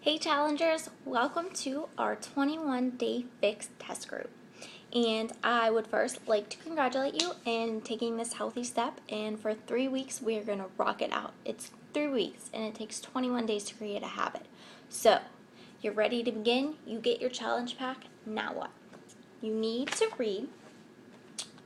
Hey challengers, welcome to our 21-day Fix test group. And I would first like to congratulate you in taking this healthy step, and for 3 weeks we are going to rock it out. It's 3 weeks and it takes 21 days to create a habit. So, you're ready to begin, you get your challenge pack, now what? You need to read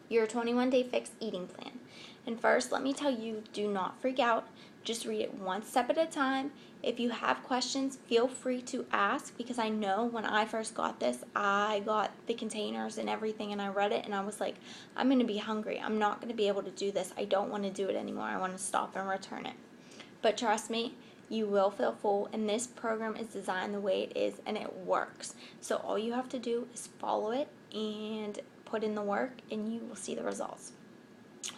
your 21-day Fix eating plan. And first, let me tell you, do not freak out. Just read it one step at a time. If you have questions, feel free to ask, because I know when I first got this, I got the containers and everything and I read it and I was like, I'm going to be hungry. I'm not going to be able to do this. I don't want to do it anymore. I want to stop and return it. But trust me, you will feel full, and this program is designed the way it is and it works. So all you have to do is follow it and put in the work and you will see the results.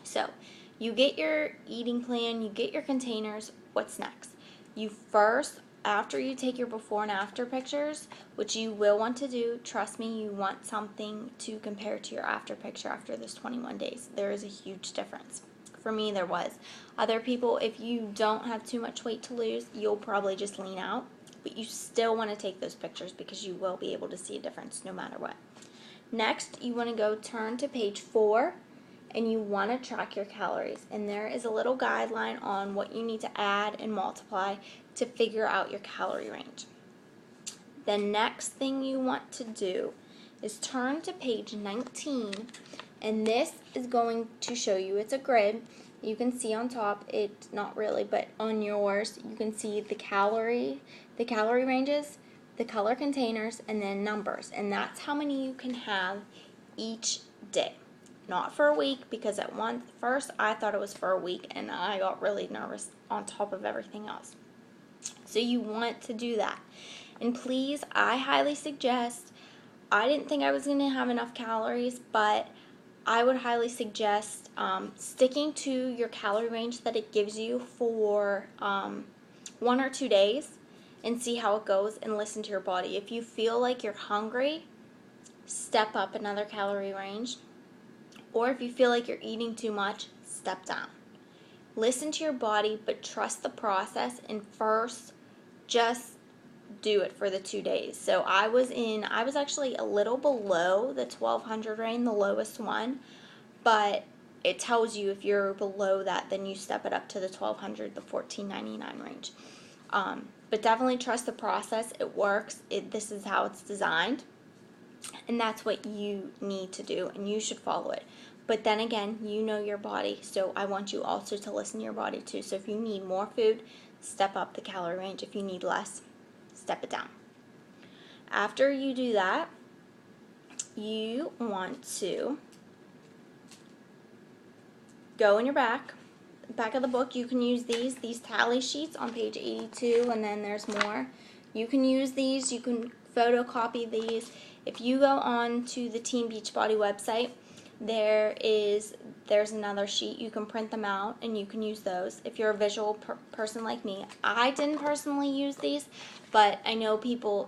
So you get your eating plan, you get your containers. What's next? You first, after you take your before and after pictures, which you will want to do, trust me, you want something to compare to your after picture after this 21 days. There is a huge difference. For me, there was. Other people, if you don't have too much weight to lose, you'll probably just lean out, but you still want to take those pictures because you will be able to see a difference no matter what. Next, you want to go turn to page 4. And you want to track your calories, and there is a little guideline on what you need to add and multiply to figure out your calorie range. The next thing you want to do is turn to page 19, and this is going to show you, it's a grid. You can see on top, it's not really, but on yours you can see the calorie ranges, the color containers, and then numbers, and that's how many you can have each day. Not for a week, because at first I thought it was for a week and I got really nervous on top of everything else. So you want to do that. And please, I highly suggest, I didn't think I was going to have enough calories, but I would highly suggest sticking to your calorie range that it gives you for 1 or 2 days and see how it goes and listen to your body. If you feel like you're hungry, step up another calorie range. Or if you feel like you're eating too much, step down. Listen to your body, but trust the process, and first just do it for the 2 days. So I was actually a little below the 1200 range, the lowest one, but it tells you if you're below that, then you step it up to the 1200, the 1499 range. But definitely trust the process. It works. This is how it's designed. And that's what you need to do, and you should follow it. But then again, you know your body, so I want you also to listen to your body too. So if you need more food, step up the calorie range. If you need less, step it down. After you do that, you want to go in your back of the book. You can use these tally sheets on page 82, and then there's more. You can use these. You can photocopy these. If you go on to the Team Beachbody website, there's another sheet. You can print them out and you can use those if you're a visual person like me. I didn't personally use these, but I know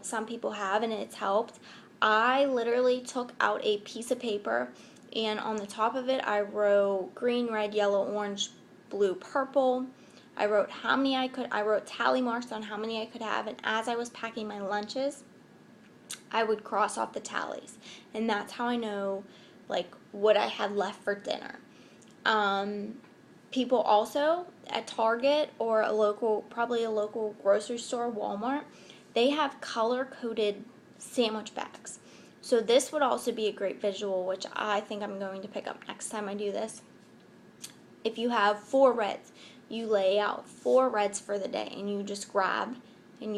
some people have, and it's helped. I literally took out a piece of paper, and on the top of it I wrote green, red, yellow, orange, blue, purple. I wrote I wrote tally marks on how many I could have, and as I was packing my lunches, I would cross off the tallies, and that's how I know like what I had left for dinner. People also at Target or probably a local grocery store, Walmart, they have color-coded sandwich bags. So this would also be a great visual, which I think I'm going to pick up next time I do this. If you have 4 reds, you lay out 4 reds for the day, and you just grab, and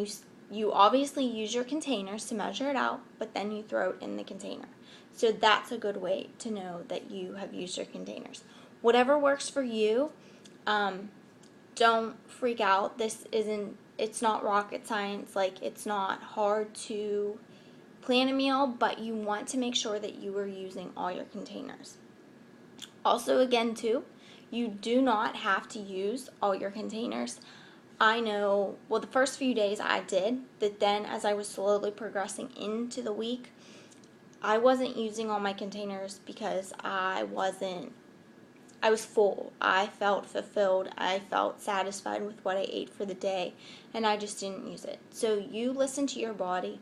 you obviously use your containers to measure it out, but then you throw it in the container. So that's a good way to know that you have used your containers. Whatever works for you, don't freak out. It's not rocket science. Like, it's not hard to plan a meal, but you want to make sure that you are using all your containers. Also, again, too, you do not have to use all your containers. I know, well, the first few days I did, but then as I was slowly progressing into the week, I wasn't using all my containers because I wasn't I was full. I felt fulfilled. I felt satisfied with what I ate for the day, and I just didn't use it. So you listen to your body,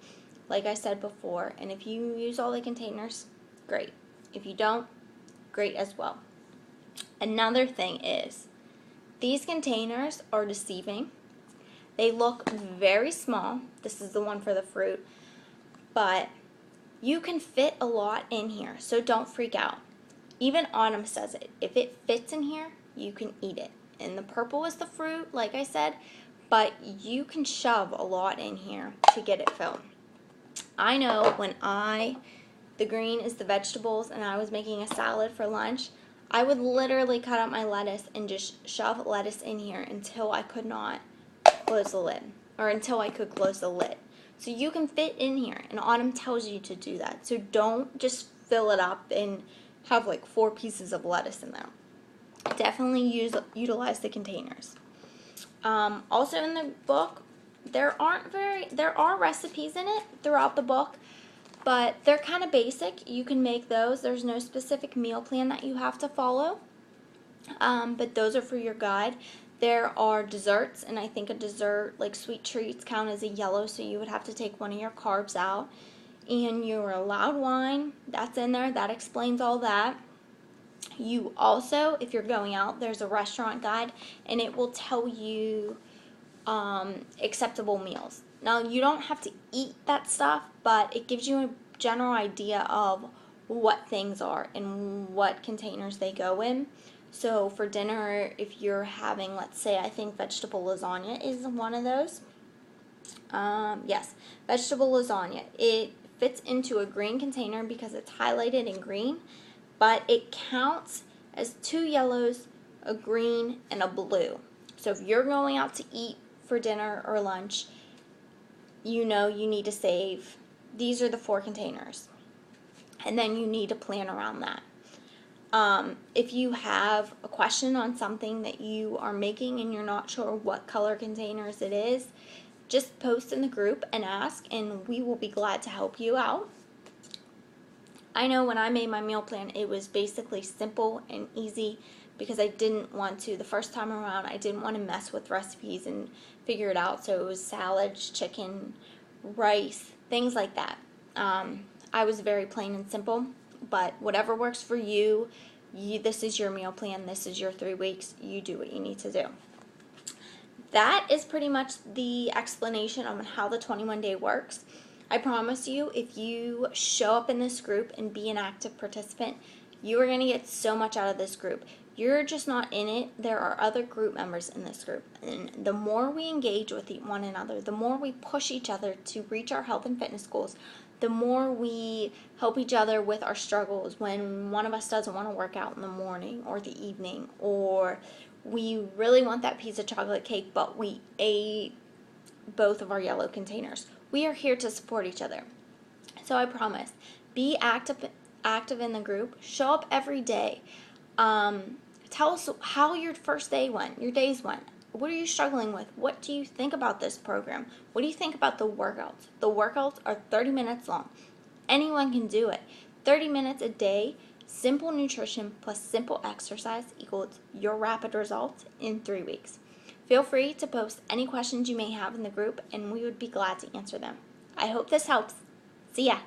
like I said before, and if you use all the containers, great. If you don't, great as well. Another thing is, these containers are deceiving. They look very small. This is the one for the fruit, but you can fit a lot in here, so don't freak out. Even Autumn says it. If it fits in here, you can eat it. And the purple is the fruit, like I said, but you can shove a lot in here to get it filled. I know when the green is the vegetables, and I was making a salad for lunch, I would literally cut up my lettuce and just shove lettuce in here until I could not close the lid, or until I could close the lid. So you can fit in here, and Autumn tells you to do that. So don't just fill it up and have like 4 pieces of lettuce in there. Definitely utilize the containers. Also in the book, there are recipes in it throughout the book, but they're kind of basic. You can make those. There's no specific meal plan that you have to follow, but those are for your guide. There are desserts, and I think a dessert like sweet treats count as a yellow, so you would have to take one of your carbs out. And you're allowed wine. That's in there. That explains all that. You also, if you're going out, there's a restaurant guide, and it will tell you acceptable meals. Now, you don't have to eat that stuff, but it gives you a general idea of what things are and what containers they go in. So for dinner, if you're having, let's say, I think vegetable lasagna is one of those. Yes, vegetable lasagna. It fits into a green container because it's highlighted in green, but it counts as 2 yellows, a green, and a blue. So if you're going out to eat for dinner or lunch, you know you need to save. These are the 4 containers, and then you need to plan around that. If you have a question on something that you are making and you're not sure what color containers it is, just post in the group and ask, and we will be glad to help you out. I know when I made my meal plan, it was basically simple and easy because I didn't want to, the first time around, I didn't want to mess with recipes and figure it out. So it was salads, chicken, rice, things like that. I was very plain and simple, but whatever works for you, this is your meal plan, this is your 3 weeks, you do what you need to do. That is pretty much the explanation on how the 21-day works. I promise you, if you show up in this group and be an active participant, you are going to get so much out of this group. You're just not in it. There are other group members in this group. And the more we engage with one another, the more we push each other to reach our health and fitness goals, the more we help each other with our struggles when one of us doesn't want to work out in the morning or the evening, or we really want that piece of chocolate cake, but we ate both of our yellow containers. We are here to support each other. So I promise, be active in the group. Show up every day. Tell us how your first day went, your days went. What are you struggling with? What do you think about this program? What do you think about the workouts? The workouts are 30 minutes long. Anyone can do it. 30 minutes a day, simple nutrition plus simple exercise equals your rapid results in 3 weeks. Feel free to post any questions you may have in the group, and we would be glad to answer them. I hope this helps. See ya!